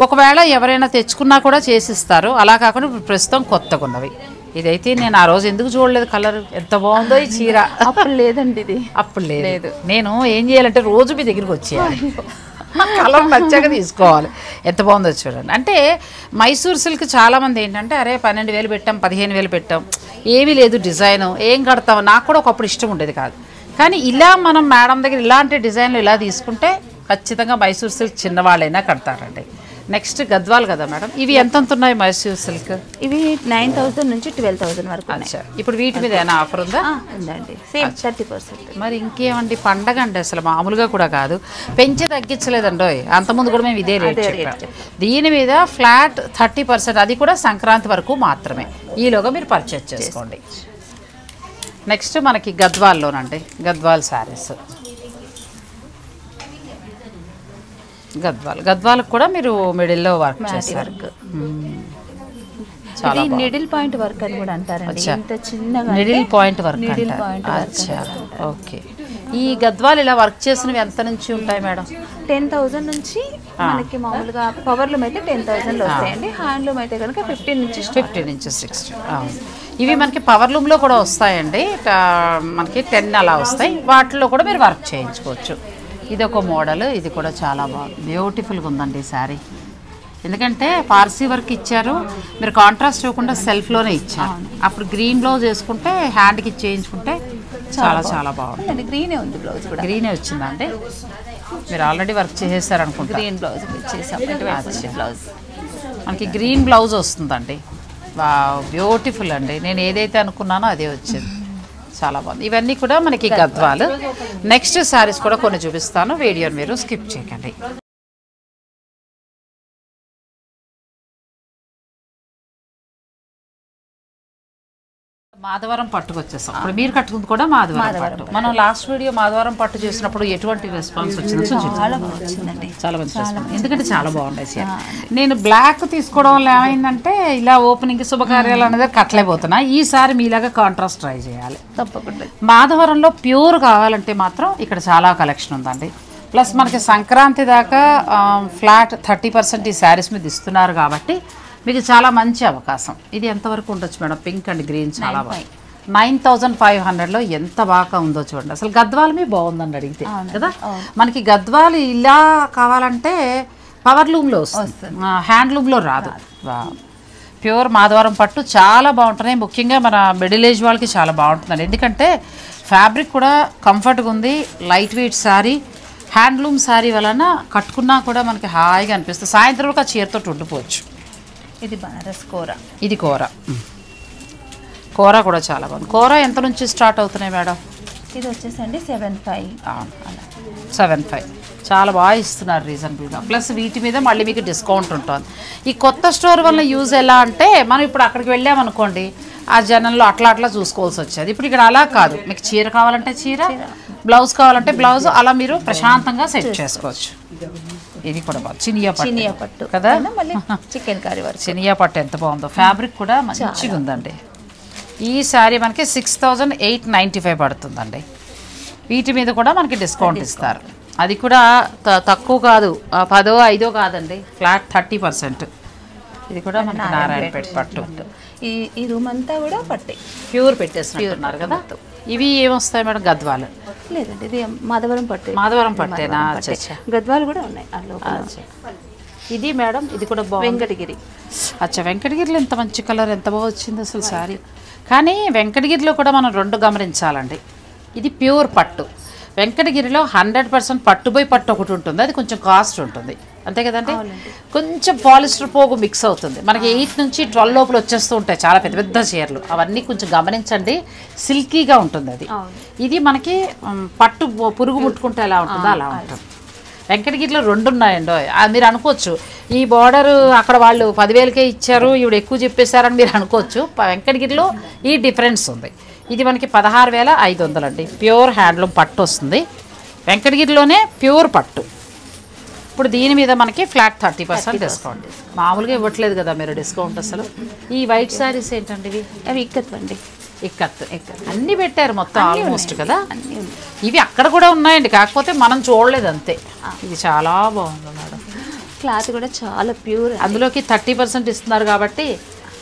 ఒకవేళ ఎవరైనా తెచ్చుకున్నా కూడా చేసిస్తారు. అలా కాకుండా ఇప్పుడు ప్రస్తుతం కొత్తగా ఉన్నవి. ఇదైతే నేను ఆ రోజు ఎందుకు చూడలేదు, కలర్ ఎంత బాగుందో ఈ చీర. అప్పుడు లేదండి, ఇది అప్పుడు లేదు. నేను ఏం చేయాలంటే రోజు మీ దగ్గరికి వచ్చేయాలి, కలర్ నచ్చాక తీసుకోవాలి. ఎంత బాగుందో చూడండి. అంటే మైసూర్ సిల్క్ చాలామంది ఏంటంటే అరే 12,000 పెట్టాం, 15,000 పెట్టాం, ఏమీ లేదు డిజైన్, ఏం కడతాం. నాకు కూడా ఒకప్పుడు ఇష్టం ఉండేది కాదు. కానీ ఇలా మనం మేడం దగ్గర ఇలాంటి డిజైన్లు ఇలా తీసుకుంటే ఖచ్చితంగా మైసూర్ సిల్క్ చిన్నవాళ్ళైనా కడతారండి. నెక్స్ట్ గద్వాల్ కదా మేడం, ఇవి ఎంత ఉన్నాయి మైసూర్ సిల్క్? ఇవి 9,000 నుంచి 12,000 వరకు ఉన్నాయి. అచ్చా, ఇప్పుడు వీటి మీద ఏమైనా ఆఫర్ ఉందా? ఉందండి, సేమ్ 30%. మరి ఇంకేమండి, పండగ అండి అసలు మామూలుగా కూడా కాదు, పెంచి తగ్గించలేదండి. అంతకుముందు కూడా మేము ఇదే రేట్ చెప్పాం. దీని మీద ఫ్లాట్ 30%, అది కూడా సంక్రాంతి వరకు మాత్రమే. ఈలోగా మీరు పర్చేజ్ చేసుకోండి. నెక్స్ట్ మనకి గద్వాల్లోనండి, గద్వాల్ శారీస్. గద్వాలకు కూడా మీరు మిడిల్లో వర్క్ చేశారు. ఇది నిడిల్ పాయింట్ వర్క్ అని కూడా అంటారండి. ఇంత చిన్నగా నిడిల్ పాయింట్ వర్క్. ఓకే. ఈ గద్వాలు ఇలా వర్క్ చేసినవి ఎంత నుంచి ఉంటాయి మేడం? 10,000 నుంచి మనకి మామూలుగా పవర్లూమ్ అయితే 10,000 వస్తాయండి. హ్యాండ్లూమ్ అయితే కనుక 15 నుంచి 60. ఇవి మనకి పవర్లూమ్లో కూడా వస్తాయండి, మనకి 10 అలా వస్తాయి. వాటిలో కూడా మీరు వర్క్ చేయించుకోవచ్చు. ఇది ఒక మోడల్, ఇది కూడా చాలా బాగుంది, బ్యూటిఫుల్గా ఉందండి ఈ శారీ. ఎందుకంటే పార్సీ వర్క్ ఇచ్చారు, మీరు కాంట్రాస్ట్ ఇవ్వకుండా సెల్ఫ్లోనే ఇచ్చారు. అప్పుడు గ్రీన్ బ్లౌజ్ వేసుకుంటే హ్యాండ్కి చేయించుకుంటే చాలా చాలా బాగుంది. గ్రీనే ఉంది బ్లౌజ్ కూడా, గ్రీనే వచ్చిందండి. మీరు ఆల్రెడీ వర్క్ చేసేసారు అనుకుంటా. గ్రీన్ బ్లౌజ్ ఇచ్చేసాం. బ్లౌజ్ మనకి గ్రీన్ బ్లౌజ్ వస్తుందండి. బ్యూటిఫుల్ అండి. నేను ఏదైతే అనుకున్నానో అదే వచ్చింది, చాలా బాగుంది. ఇవన్నీ కూడా మనకి గద్వాలు. నెక్స్ట్ శారీస్ కూడా కొన్ని చూపిస్తాను, వీడియోని మీరు స్కిప్ చేయకండి. మాధవరం పట్టుకు వచ్చేసాం. ఇప్పుడు మీరు కట్టుకుంది కూడా మాధవరం పట్టు. మనం లాస్ట్ వీడియో మాధవరం పట్టు చేసినప్పుడు ఎటువంటి రెస్పాన్స్ వచ్చింది? చాలా బాగా వచ్చిందండి, చాలా మంచి రెస్పాన్స్. ఎందుకంటే చాలా బాగుంటాయి. నేను బ్లాక్ తీసుకోవడం వల్ల ఏమైందంటే, ఇలా ఓపెనింగ్ శుభకార్యాలు అనేది కట్టలేకపోతున్నా. ఈసారి మీలాగా కాంట్రాస్ట్ ట్రై చేయాలి తప్పకుండా. మాధవరంలో ప్యూర్ కావాలంటే మాత్రం ఇక్కడ చాలా కలెక్షన్ ఉందండి. ప్లస్ మనకి సంక్రాంతి దాకా ఫ్లాట్ 30% ఈ శారీస్ మీద ఇస్తున్నారు కాబట్టి మీకు చాలా మంచి అవకాశం. ఇది ఎంతవరకు ఉండొచ్చు మేడం? పింక్ అండ్ గ్రీన్ చాలా బాగుంది. 9,500లో ఎంత బాగా ఉందో చూడండి. అసలు గద్వాలు మీ బాగుందండి అడిగితే కదా. మనకి గద్వాలు ఇలా కావాలంటే పవర్లూమ్లో వస్తుంది, హ్యాండ్లూమ్లో రాదు. ప్యూర్ మాధవరం పట్టు చాలా బాగుంటున్నాయి. ముఖ్యంగా మన మిడిల్ ఏజ్ వాళ్ళకి చాలా బాగుంటుందండి. ఎందుకంటే ఫ్యాబ్రిక్ కూడా కంఫర్ట్గా ఉంది, light weight sari, handloom sari వలన కట్టుకున్నా కూడా మనకి హాయిగా అనిపిస్తుంది. సాయంత్రం ఒక చీరతో ఉండిపోవచ్చు. ఇది బనారస్ కూర. ఇది కూర. కూర కూడా చాలా బాగుంది. కూర ఎంత నుంచి స్టార్ట్ అవుతున్నాయి మేడం? ఇది వచ్చేసండి 7,500. 7,500 చాలా బాగా ఇస్తున్నారు రీజనబుల్గా. ప్లస్ వీటి మీద మళ్ళీ మీకు డిస్కౌంట్ ఉంటుంది. ఈ కొత్త స్టోర్ వల్ల యూజ్ ఎలా అంటే, మనం ఇప్పుడు అక్కడికి వెళ్ళామనుకోండి, ఆ జనంలో అట్లా అట్లా చూసుకోవాల్సి వచ్చేది. ఇప్పుడు ఇక్కడ అలా కాదు, మీకు చీర కావాలంటే చీర, బ్లౌజ్ కావాలంటే బ్లౌజ్, అలా మీరు ప్రశాంతంగా సెట్ చేసుకోవచ్చు. ఇది కూడా బాగుంది, చినియా పట్టు కదా. Chicken curry work. చినియా పట్టు ఎంత బాగుందో, ఫ్యాబ్రిక్ కూడా మంచిగా ఉందండి. ఈ శారీ మనకి 6,895 పడుతుందండి. వీటి మీద కూడా మనకి డిస్కౌంట్ ఇస్తారు. అది కూడా తక్కువ కాదు, 10, 5 కాదండి, ఫ్లాట్ 30%. ఇది కూడా మనకి నారాయణపేట పట్టు. ఈ రూమ్ అంతా కూడా పట్టే, ప్యూర్ పెట్టేస్తున్నారు కదా. ఇవి ఏమొస్తాయి మేడం? గద్వాలు లేదండి, ఇది మాధవరం పట్టు. మాధవరం పట్టేనా? గద్వాలు కూడా ఉన్నాయి. ఇది మేడం, ఇది కూడా బాగుంది. వెంకటగిరి. అచ్చా, వెంకటగిరిలో ఎంత మంచి కలర్, ఎంత బాగా వచ్చింది అసలు శారీ. కానీ వెంకటగిరిలో కూడా మనం 2 గమనించాలండి. ఇది ప్యూర్ పట్టు. వెంకటగిరిలో 100% పట్టుబోయి పట్టు ఒకటి ఉంటుంది, అది కొంచెం కాస్ట్ ఉంటుంది, అంతే కదండి. కొంచెం పాలిస్టర్ పోగు మిక్స్ అవుతుంది. మనకి 8 నుంచి 12 లోపల వచ్చేస్తూ ఉంటాయి చాలా పెద్ద పెద్ద చీరలు. అవన్నీ కొంచెం గమనించండి, సిల్కీగా ఉంటుంది అది. ఇది మనకి పట్టు పురుగు ముట్టుకుంటే ఎలా ఉంటుందో అలా ఉంటుంది. వెంకటగిరిలో 2 ఉన్నాయండి. మీరు అనుకోవచ్చు, ఈ బార్డర్ అక్కడ వాళ్ళు 10,000కే ఇచ్చారు, ఈవిడ ఎక్కువ చెప్పేశారని మీరు అనుకోవచ్చు. వెంకటగిరిలో ఈ డిఫరెన్స్ ఉంది. ఇది మనకి 16,500 అండి. ప్యూర్ హ్యాండ్లూమ్ పట్టు వస్తుంది వెంకటగిరిలోనే, ప్యూర్ పట్టు. ఇప్పుడు దీని మీద మనకి ఫ్లాట్ 30% డిస్కౌంట్. మామూలుగా ఇవ్వట్లేదు కదా మీరు డిస్కౌంట్ అసలు. ఈ వైట్ శారీస్ ఏంటండి ఇవి? అవి ఇక్కత్ అండి. ఇక్కత్ అన్నీ పెట్టారు మొత్తం ఆల్మోస్ట్ కదా. ఇవి అక్కడ కూడా ఉన్నాయండి, కాకపోతే మనం చూడలేదు అంతే. ఇది చాలా బాగుంది మేడం. క్లాత్ కూడా చాలా ప్యూర్. అందులోకి 30% ఇస్తున్నారు కాబట్టి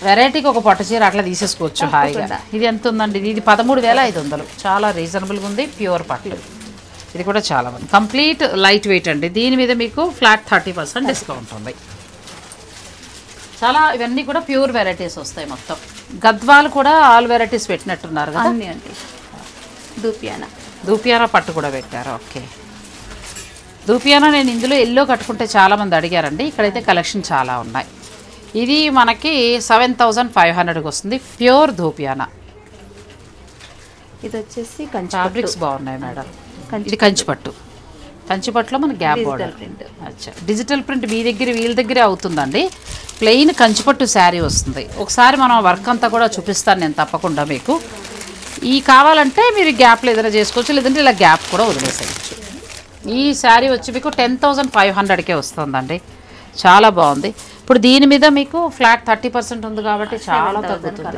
వెరైటీకి ఒక పట్టు చీర అట్లా తీసేసుకోవచ్చు హాయిగా. ఇది ఎంత ఉందండి? ఇది 13,500, చాలా రీజనబుల్గా ఉంది, ప్యూర్ పట్టు. ఇది కూడా చాలా బాగుంది, కంప్లీట్ లైట్ వెయిట్ అండి. దీని మీద మీకు ఫ్లాట్ 30% డిస్కౌంట్ ఉంది. చాలా ఇవన్నీ కూడా ప్యూర్ వెరైటీస్ వస్తాయి మొత్తం. గద్వాలు కూడా ఆల్ వెరైటీస్ పెట్టినట్టున్నారు కదా. అన్నీ అండి. దూపియానా పట్టు కూడా పెట్టారు. ఓకే, ధూపియానా నేను ఇందులో ఎల్లో కట్టుకుంటే చాలామంది అడిగారండి. ఇక్కడైతే కలెక్షన్ చాలా ఉన్నాయి. ఇది మనకి 7500కి వస్తుంది. ప్యూర్ ధూపియానా. ఇది వచ్చేసి ఫ్యాబ్రిక్స్ బాగున్నాయి మేడం. ఇది కంచిపట్టు. కంచిపట్టులో మన గ్యాప్ బోర్డర్ ప్రింట్. అచ్చా, డిజిటల్ ప్రింట్ మీ దగ్గర వీళ్ళ దగ్గరే అవుతుందండి. ప్లెయిన్ కంచిపట్టు శారీ వస్తుంది. ఒకసారి మనం వర్క్ అంతా కూడా చూపిస్తాను నేను తప్పకుండా మీకు. ఈ కావాలంటే మీరు గ్యాప్లో ఏదైనా చేసుకోవచ్చు, లేదంటే ఇలా గ్యాప్ కూడా వదిలేసేయచ్చు. ఈ శారీ వచ్చి మీకు 10500కే వస్తుందండి. చాలా బాగుంది. ఇప్పుడు దీని మీద మీకు ఫ్లాట్ 30% ఉంది కాబట్టి చాలా తగ్గుతుంది.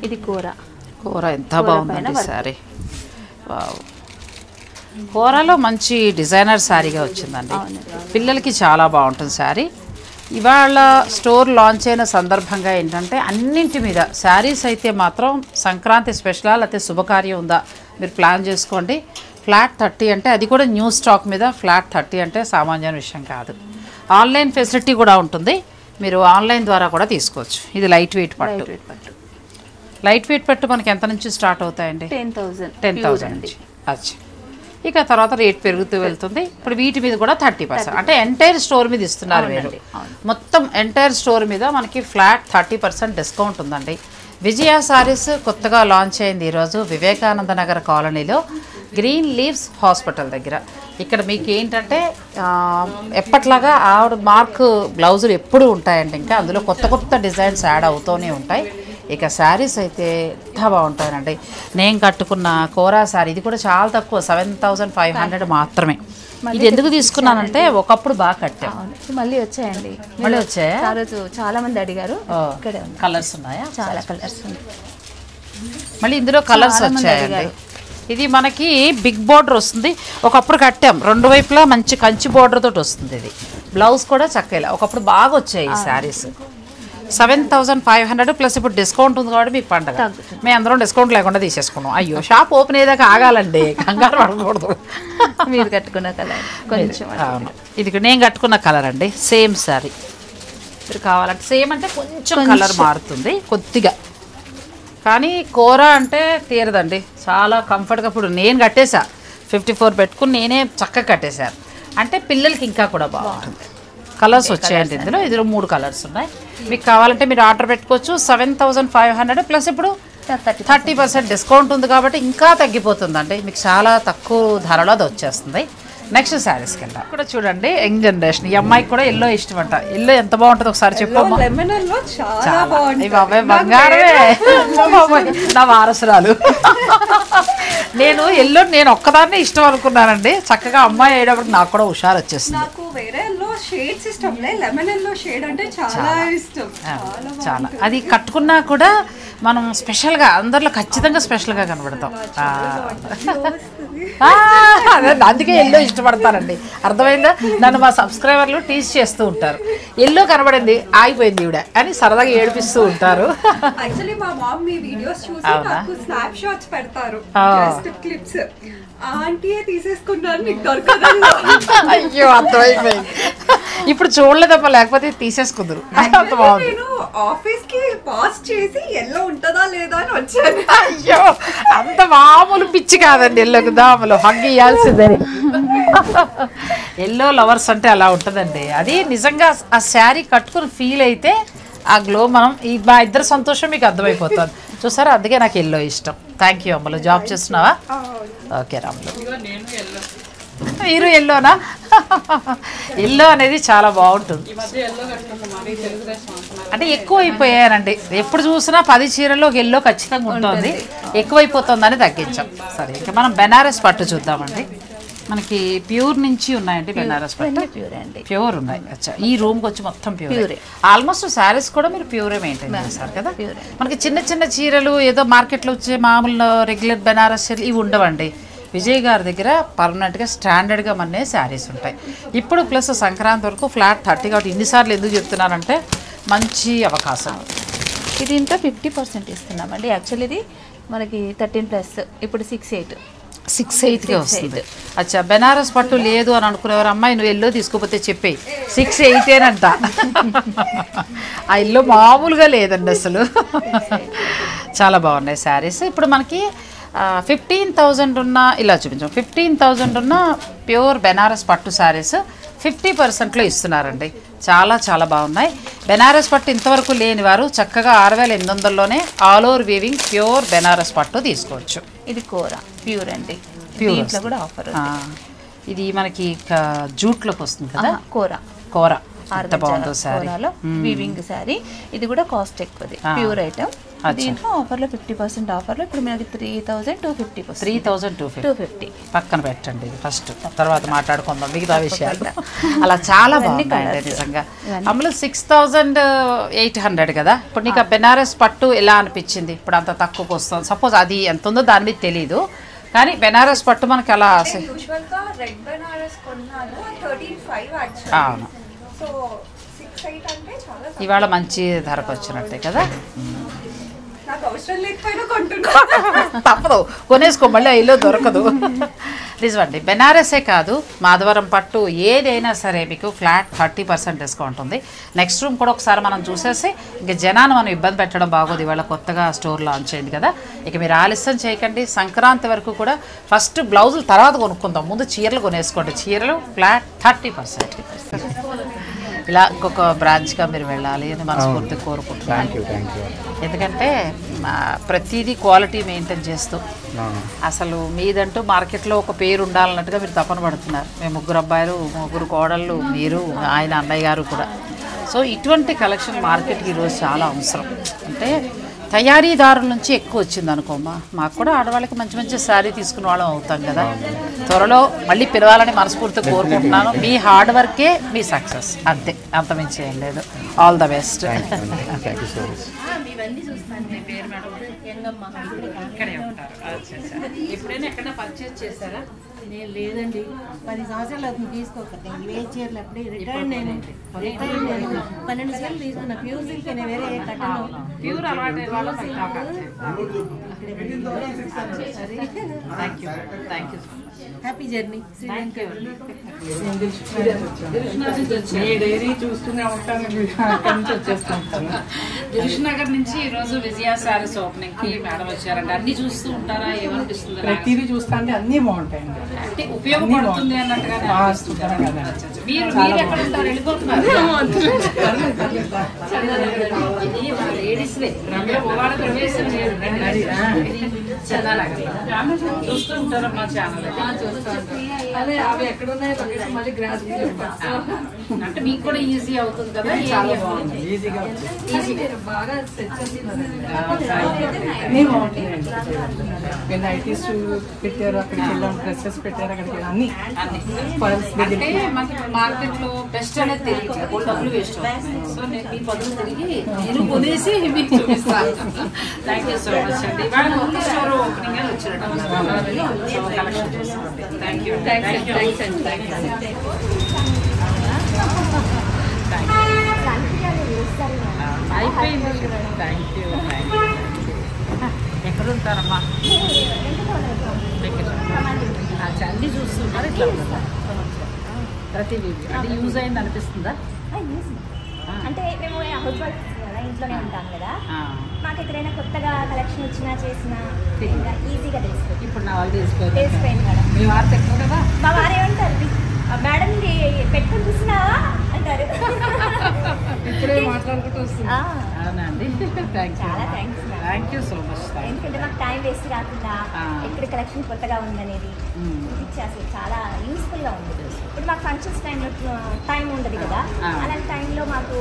ఇది కూర ఎంత బాగుందండి శారీ. వావ్, కూరలో మంచి డిజైనర్ శారీగా వచ్చిందండి. పిల్లలకి చాలా బాగుంటుంది శారీ. ఇవాళ స్టోర్ లాంచ్ అయిన సందర్భంగా ఏంటంటే అన్నింటి మీద శారీస్ అయితే మాత్రం సంక్రాంతి స్పెషలా లేకపోతే శుభకార్యం ఉందా మీరు ప్లాన్ చేసుకోండి. ఫ్లాట్ 30 అంటే అది కూడా న్యూ స్టాక్ మీద ఫ్లాట్ 30 అంటే సామాన్యమైన విషయం కాదు. ఆన్లైన్ ఫెసిలిటీ కూడా ఉంటుంది, మీరు ఆన్లైన్ ద్వారా కూడా తీసుకోవచ్చు. ఇది లైట్ వెయిట్ పట్టు. లైట్ వెయిట్ పట్టు మనకి ఎంత నుంచి స్టార్ట్ అవుతాయండి? 10,000 నుంచి. అచ్చా, ఇక తర్వాత రేట్ పెరుగుతూ వెళ్తుంది. ఇప్పుడు వీటి మీద కూడా 30%, అంటే ఎంటైర్ స్టోర్ మీద ఇస్తున్నారు మీరు. మొత్తం ఎంటైర్ స్టోర్ మీద మనకి ఫ్లాట్ 30% డిస్కౌంట్ ఉందండి. విజయ సారీస్ కొత్తగా లాంచ్ అయింది ఈరోజు వివేకానంద నగర్ కాలనీలో గ్రీన్ లీవ్స్ హాస్పిటల్ దగ్గర. ఇక్కడ మీకు ఏంటంటే ఎప్పట్లాగా ఆవిడ మార్క్ బ్లౌజులు ఎప్పుడు ఉంటాయండి. ఇంకా అందులో కొత్త కొత్త డిజైన్స్ యాడ్ అవుతూనే ఉంటాయి. ఇక శారీస్ అయితే ఎంత బాగుంటాయండి. నేను కట్టుకున్న కోరా శారీ ఇది కూడా చాలా తక్కువ, 7500 మాత్రమే. ఇది ఎందుకు తీసుకున్నానంటే ఒకప్పుడు బాగా కట్టాం, మళ్ళీ వచ్చాయండి. మళ్ళీ వచ్చాయా? ఆ రోజు చాలా మంది అడిగారు. ఇక్కడే కలర్స్ ఉన్నాయా? చాలా కలర్స్ ఉన్నాయి. మళ్ళీ ఇందులో కలర్స్ వచ్చాయండి. ఇది మనకి బిగ్ బోర్డర్ వస్తుంది. ఒకప్పుడు కట్టాం, రెండు వైపులా మంచి కంచి బోర్డర్ తోటి వస్తుంది. ఇది బ్లౌజ్ కూడా చక్కగా ఒకప్పుడు బాగా వచ్చాయి ఈ శారీస్. 7500 ప్లస్ ఇప్పుడు డిస్కౌంట్ ఉంది కాబట్టి మీకు పండగ. మేము అందరం డిస్కౌంట్ లేకుండా తీసేసుకున్నాం. అయ్యో, షాప్ ఓపెన్ అయ్యేదాకా ఆగాలండి, కంగారు పడకూడదు. మీరు కట్టుకున్న కలర్ కొంచెం. అవును, ఇది నేను కట్టుకున్న కలర్ అండి. సేమ్ శారీ మీరు కావాలంటే సేమ్ అంటే కొంచెం కలర్ మారుతుంది కొద్దిగా, కానీ కూర అంటే తీరదండి. చాలా కంఫర్ట్గా ఇప్పుడు నేను కట్టేసా 54 పెట్టుకుని నేనే చక్కగా కట్టేశాను. అంటే పిల్లలకి ఇంకా కూడా బాగుంటుంది. కలర్స్ వచ్చాయండి ఇందులో. ఇందులో 3 కలర్స్ ఉన్నాయి. మీకు కావాలంటే మీరు ఆర్డర్ పెట్టుకోవచ్చు. 7500 ప్లస్ ఇప్పుడు 30% డిస్కౌంట్ ఉంది కాబట్టి ఇంకా తగ్గిపోతుందండి. మీకు చాలా తక్కువ ధరలో అది వచ్చేస్తుంది. నెక్స్ట్ శారీస్కి వెళ్దాం. కూడా చూడండి, యంగ్ జనరేషన్ ఈ అమ్మాయికి కూడా ఎల్లో ఇష్టం అంట. ఎల్లో ఎంత బాగుంటుంది ఒకసారి చెప్పమ్మా. బంగారమే నా వారసురాలు. నేను ఎల్లో నేను ఒక్కదాన్నే ఇష్టం అనుకున్నానండి. చక్కగా అమ్మాయి అయ్యేటప్పుడు నాకు కూడా హుషారు వచ్చేసింది. చాలా అది కట్టుకున్నా కూడా మనం స్పెషల్గా అందరిలో ఖచ్చితంగా స్పెషల్గా కనబడతాం. అదే అందుకే ఎల్లో ఇష్టపడతానండి. అర్థమైందా? నన్ను మా సబ్స్క్రైబర్లు టీచ్ చేస్తూ ఉంటారు. ఎల్లో కనబడింది ఆగిపోయింది ఈవిడ అని సరదాగా ఏడిపిస్తూ ఉంటారు. అయ్యో, అర్థమైపోయింది. ఇప్పుడు చూడలేదమ్మా, లేకపోతే తీసేసుకుందరు. అంత బాగుంది. అయ్యో, అంత మామూలు పిచ్చి కాదండి ఎల్లోకి. దాములు హగ్ ఇవ్వాల్సిందని. ఎల్లో లవర్స్ అంటే అలా ఉంటుందండి. అది నిజంగా ఆ శారీ కట్టుకుని ఫీల్ అయితే ఆ గ్లో మనం మా ఇద్దరు సంతోషం మీకు అర్థమైపోతుంది. చూసారా, అందుకే నాకు ఎల్లో ఇష్టం. థ్యాంక్ యూ అమ్మలు. జాబ్ చేస్తున్నావా? ఓకే రాములు, మీరు ఎల్లోనా? ఎల్లో అనేది చాలా బాగుంటుంది. అంటే ఎక్కువ అయిపోయానండి. ఎప్పుడు చూసినా 10 చీరల్లో ఎల్లో ఖచ్చితంగా ఉంటుంది. ఎక్కువైపోతుందని తగ్గించాం. సరే, ఇంకా మనం బెనారస్ పట్టు చూద్దామండి. మనకి ప్యూర్ నుంచి ఉన్నాయండి బెనారస్ పట్టు. ప్యూర్ ఉన్నాయి. అచ్చా, ఈ రూమ్కి వచ్చి మొత్తం ప్యూర్. ఆల్మోస్ట్ శారీస్ కూడా మీరు ప్యూరే మెయింటైన్ చేస్తారు కదా. మనకి చిన్న చిన్న చీరలు ఏదో మార్కెట్లో వచ్చే మామూలు రెగ్యులర్ బెనారస్ చీరలు ఇవి ఉండవండి. విజయ్ గారి దగ్గర పర్మనెంట్గా స్టాండర్డ్గా మనే శారీస్ ఉంటాయి. ఇప్పుడు ప్లస్ సంక్రాంతి వరకు ఫ్లాట్ 30 కాబట్టి ఇన్నిసార్లు ఎందుకు చెప్తున్నానంటే మంచి అవకాశం. ఇది ఇంకా 50% ఇస్తున్నామండి. యాక్చువల్లీ ఇది మనకి 13+, ఇప్పుడు 6/8కే వస్తుంది. అచ్చా, బెనారస్ పట్టు లేదు అని అనుకునేవారు అమ్మాయి నువ్వు ఎల్లో తీసుకోపోతే చెప్పేయి 6/8 ఆ ఎల్లో మామూలుగా లేదండి అసలు. చాలా బాగున్నాయి శారీస్. ఇప్పుడు మనకి 15,000 ఉన్న ఇలా చూపించాం 15,000 ఉన్న ప్యూర్ బెనారస్ పట్టు శారీస్ 50%లో ఇస్తున్నారండి. చాలా చాలా బాగున్నాయి. బెనారస్ పట్టు ఇంతవరకు లేని వారు చక్కగా 6,800లోనే all over weaving pure Banaras పట్టు తీసుకోవచ్చు. ఇది కోరా ప్యూర్ అండి, ప్యూర్ దీంట్లో కూడా ఆఫర్. ఇది మనకి జూట్లోకి వస్తుంది కదా, కోర ఎంత బాగుందో సారీ, వీవింగ్ సారీ. ఇది కూడా కాస్ట్ ఎక్కువది, ప్యూర్ ఐటమ్. దీంట్లో ఆఫర్లో 50% ఆఫర్లో ఇప్పుడు మనకి 3,250. 3,250 పక్కన పెట్టండి. ఇది ఫస్ట్, తర్వాత మాట్లాడుకుందాం మిగతా విషయాలు. అలా చాలా బాగుంటాయండి నిజంగా. అమలు 6,800 కదా. ఇప్పుడు నీకు బెనారస్ పట్టు ఎలా అనిపించింది? ఇప్పుడు అంత తక్కువకి వస్తుంది. సపోజ్ అది ఎంత ఉందో దాని మీద తెలీదు, కానీ బెనారస్ పట్టు మనకి అలా అవును. ఇవాళ మంచి ధరకు వచ్చినట్టే కదా. తప్పదు, కొనేసుకో, మళ్ళీ ఇల్లు దొరకదు. నిజమండి. బెనారసే కాదు, మాధవరం పట్టు ఏదైనా సరే మీకు ఫ్లాట్ 30% డిస్కౌంట్ ఉంది. నెక్స్ట్ రూమ్ కూడా ఒకసారి మనం చూసేసి ఇంక జనాన్ని మనం ఇబ్బంది పెట్టడం బాగోదు. ఇవాళ కొత్తగా స్టోర్ లాంచ్ అయింది కదా. ఇక మీరు ఆలస్యం చేయకండి. సంక్రాంతి వరకు కూడా ఫస్ట్ బ్లౌజులు తర్వాత కొనుక్కుందాం, ముందు చీరలు కొనేసుకోండి. చీరలు ఫ్లాట్ 30%. ఇలా ఇంకొక బ్రాంచ్గా మీరు వెళ్ళాలి అని మనస్ఫూర్తిగా కోరుకుంటున్నాను. ఎందుకంటే ప్రతిదీ క్వాలిటీ మెయింటైన్ చేస్తూ అసలు మీదంటూ మార్కెట్లో ఒక పేరు ఉండాలన్నట్టుగా మీరు తపన పడుతున్నారు. మేము 3 అబ్బాయిలు, 3 కోడళ్ళు, మీరు, ఆయన అన్నయ్య గారు కూడా. సో ఇటువంటి కలెక్షన్ మార్కెట్కి ఈరోజు చాలా అవసరం. అంటే తయారీదారుల నుంచి ఎక్కువ వచ్చింది అనుకోమ్మా. మాకు కూడా ఆడవాళ్ళకి మంచి మంచి శారీ తీసుకునే వాళ్ళం అవుతాం కదా. త్వరలో మళ్ళీ పిలవాలని మనస్ఫూర్తిగా కోరుకుంటున్నాను. మీ హార్డ్ వర్కే మీ సక్సెస్, అంతే, అంతమించి ఏం లేదు. All the best. ఎప్పుడైనా ఎక్కడ పర్చేస్ చేశారా? నేను లేదండి, 10 సంవత్సరాలు అవుతుంది తీసుకోకండి. ఏ చీరలు అప్పుడే రిటైర్డ్ నేను 12 చీరలు తీసుకున్నా. ప్యూర్ సిల్క్ నేను వేరే ఏ కట్టను. ప్యూర్ అలవాటు హ్యాపీ జర్నీ. డైరీ చూస్తూనే ఉంటాను, దిల్షునగర్ నుంచి ఈరోజు విజయ శారీస్ ఓపెనింగ్ కి మేడం వచ్చారండి. అన్ని చూస్తూ ఉంటారా? ఏమనిపిస్తుంది? ప్రతిదీ చూస్తా అంటే అన్ని బాగుంటాయండి, అంటే ఉపయోగపడుతుంది అన్నట్టుగానే మీరు ఎక్కడ ఉంటారు? వెళ్ళిపోతున్నారు. చూస్తూ ఉంటారమ్మా ఛానల్. అదే అవి ఎక్కడ ఉన్నాయో మళ్ళీ గ్రాస్ అంటే మీకు కూడా ఈజీ అవుతుంది కదా. ఈజీగా బాగా నైటీస్ పెట్టారు, అక్కడికి వెళ్ళాం, డ్రెస్సెస్ పెట్టారు, అక్కడికి అన్ని మార్కెట్ లో బెస్ట్ అనేది తెలియదు, డబ్బులు వేస్ట్ అవుతుంది. సో నేను మీ పదులు తిరిగి నేను కొనేసి మీకు చూపిస్తాను. థ్యాంక్ యూ సో మచ్ అండి. ఇవాళ కొత్త స్టోర్ ఓపెనింగ్ అని వచ్చినట్టు కలెక్షన్ చేసుకోండి. Thank you. అయిపోయింది. Thank you. ఎక్కడ ఉంటారమ్మా? అన్ని చూస్తున్నారు. ఇట్లా ప్రతి వీడియో అంటే యూజ్ అయింది అనిపిస్తుందా? అంటే మేము హౌస్ వైఫ్ కదా, ఇంట్లోనే ఉంటాం కదా. మాకు ఎక్కడైనా కొత్తగా కలెక్షన్ వచ్చినా చేసినా ఈజీగా తెలుసుకోవచ్చు. ఇప్పుడు నా వాళ్ళు తెలిసిపోయింది మేడం. మీ వారు ఎక్కువ కదా. మా వారు ఏమంటారు, మేడం పెట్టుకుని చూసినావా అంటారు. ఇప్పుడే మాట్లాడుకుంటూ వస్తుంది. అవునండి. చాలా thanks madam. Thank you so much. ఎందుకంటే మాకు టైం వేస్ట్ కాకుండా ఎక్కడ కలెక్షన్ కొత్తగా ఉందనేది చూపించి అసలు చాలా యూస్ఫుల్గా ఉంది. ఇప్పుడు మాకు ఫంక్షన్స్ టైంలో టైం ఉండదు కదా, అలాంటి టైంలో మాకు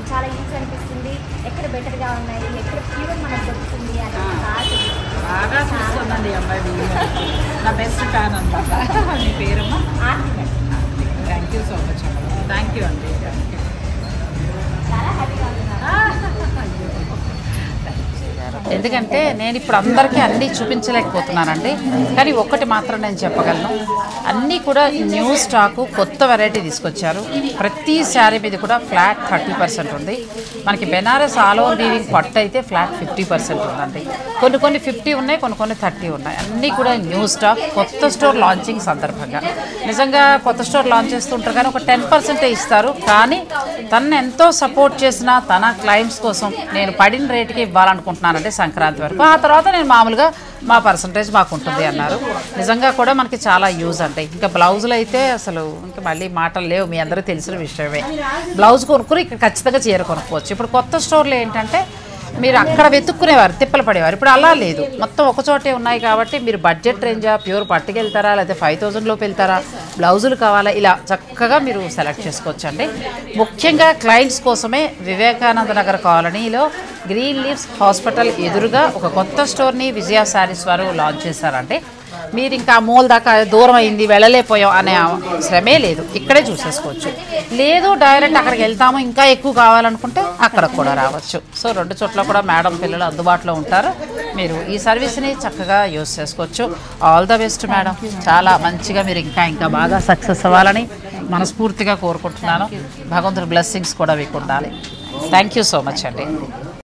చాలా యూజ్ అనిపిస్తుంది. ఎక్కడ బెటర్గా ఉన్నాయి, ఎక్కడ ప్యూర్ మనకు దొరుకుతుంది అని బాగా చూస్తుందండి అమ్మాయి. నా బెస్ట్ ఫ్యాన్ అనమాట. మీ పేరమ్మా? Aarti. Thank you so much అమ్మ. థ్యాంక్ యూ అండి. చాలా హ్యాపీగా ఉంది. ఎందుకంటే నేను ఇప్పుడు అందరికీ అన్నీ చూపించలేకపోతున్నానండి, కానీ ఒక్కటి మాత్రం నేను చెప్పగలను, అన్నీ కూడా న్యూ స్టాకు, కొత్త వెరైటీ తీసుకొచ్చారు. ప్రతి శారీ మీద కూడా ఫ్లాట్ 30% ఉంది. మనకి బెనారస్ ఆల్ ఓవర్ వీవింగ్ పట్టు అయితే ఫ్లాట్ 50% ఉందండి. కొన్ని 50 ఉన్నాయి, కొన్ని 30 ఉన్నాయి. అన్నీ కూడా న్యూ స్టాక్, కొత్త స్టోర్ లాంచింగ్ సందర్భంగా. నిజంగా కొత్త స్టోర్ లాంచ్ చేస్తుంటారు కానీ ఒక 10% ఇస్తారు. కానీ తను ఎంతో సపోర్ట్ చేసిన తన క్లయింట్స్ కోసం నేను పడిన రేటుకి ఇవ్వాలనుకుంటున్నానంటే సంక్రాంతి వరకు. ఆ తర్వాత నేను మామూలుగా మా పర్సంటేజ్ మాకు ఉంటుంది అన్నారు. నిజంగా కూడా మనకి చాలా యూజ్ అంటే. ఇంకా బ్లౌజులు అయితే అసలు ఇంకా మళ్ళీ మాటలు లేవు, మీ అందరికీ తెలిసిన విషయమే. బ్లౌజ్ కొనుక్కుని ఇక్కడ ఖచ్చితంగా చీర కొనుక్కోవచ్చు. ఇప్పుడు కొత్త స్టోర్లో ఏంటంటే మీరు అక్కడ వెతుక్కునేవారు, తిప్పలు పడేవారు. ఇప్పుడు అలా లేదు, మొత్తం ఒకచోటే ఉన్నాయి కాబట్టి మీరు బడ్జెట్ రేంజా, ప్యూర్ పట్టుకెళ్తారా, లేకపోతే 5000 లోపు వెళ్తారా, బ్లౌజులు కావాలా, ఇలా చక్కగా మీరు సెలెక్ట్ చేసుకోవచ్చండి. ముఖ్యంగా క్లయింట్స్ కోసమే వివేకానంద నగర్ కాలనీలో గ్రీన్ లీవ్స్ హాస్పిటల్ ఎదురుగా ఒక కొత్త స్టోర్ని విజయ శారీస్ వారు లాంచ్ చేశారండి. మీరు ఇంకా మూల దాకా దూరం అయింది వెళ్ళలేకపోయాం అనే శ్రమే లేదు, ఇక్కడే చూసేసుకోవచ్చు. లేదు డైరెక్ట్ అక్కడికి వెళ్తాము ఇంకా ఎక్కువ కావాలనుకుంటే అక్కడ కూడా రావచ్చు. సో 2 చోట్ల కూడా మేడం పిల్లలు అందుబాటులో ఉంటారు. మీరు ఈ సర్వీస్ని చక్కగా యూజ్ చేసుకోవచ్చు. ఆల్ ద బెస్ట్ మేడం, చాలా మంచిగా మీరు ఇంకా బాగా సక్సెస్ అవ్వాలని మనస్ఫూర్తిగా కోరుకుంటున్నాను. భగవంతుడి బ్లెస్సింగ్స్ కూడా మీకు ఉండాలి. థ్యాంక్ యూ సో మచ్ అండి.